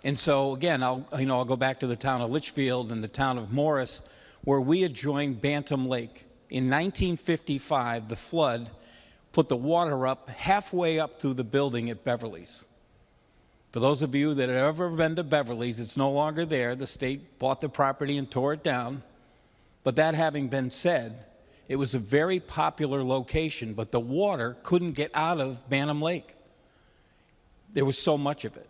And so again, I'll go back to the town of Litchfield and the town of Morris, where we adjoined Bantam Lake. In 1955, the flood put the water up halfway up through the building at Beverly's. For those of you that have ever been to Beverly's, it's no longer there. The state bought the property and tore it down. But that having been said, it was a very popular location, but the water couldn't get out of Bantam Lake. There was so much of it.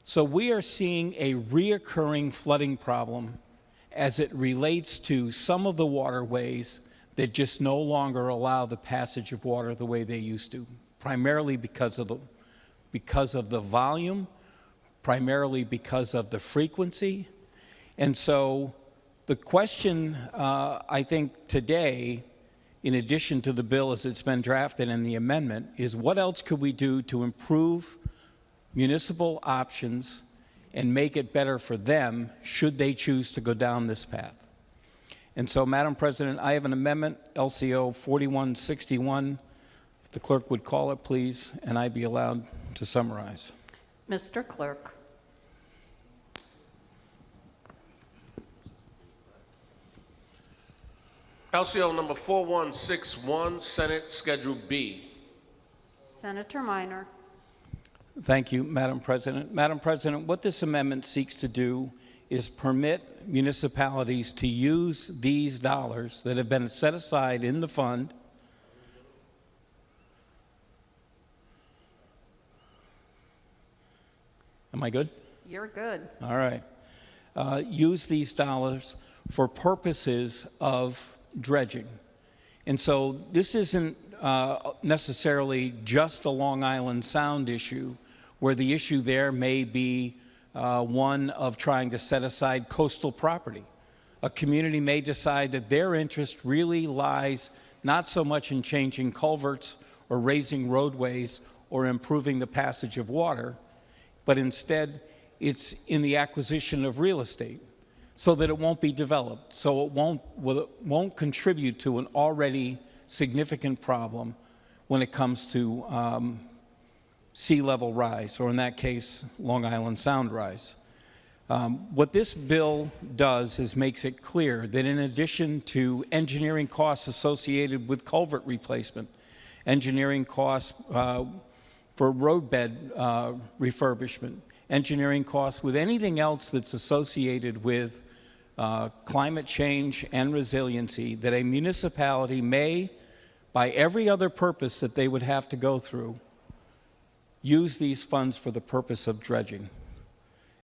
So we are seeing a reoccurring flooding problem as it relates to some of the waterways that just no longer allow the passage of water the way they used to, primarily because of the volume, primarily because of the frequency. And so the question, I think today, in addition to the bill as it's been drafted and the amendment, is what else could we do to improve municipal options and make it better for them should they choose to go down this path. And so, Madam President, I have an amendment, LCO 4161. If the clerk would call it, please, and I'd be allowed to summarize. Mr. Clerk. LCO number 4161, Senate Schedule B. Senator Minor. Thank you, Madam President. Madam President, what this amendment seeks to do is permit municipalities to use these dollars that have been set aside in the fund Am I good? You're good. All right. Use these dollars for purposes of dredging. And so this isn't necessarily just a Long Island Sound issue, where the issue there may be one of trying to set aside coastal property. A community may decide that their interest really lies not so much in changing culverts or raising roadways or improving the passage of water, but instead it's in the acquisition of real estate so that it won't be developed, so it won't contribute to an already significant problem when it comes to sea level rise, or in that case, Long Island Sound rise. What this bill does is makes it clear that in addition to engineering costs associated with culvert replacement, engineering costs for roadbed refurbishment, engineering costs with anything else that's associated with climate change and resiliency, that a municipality may, by every other purpose that they would have to go through, use these funds for the purpose of dredging.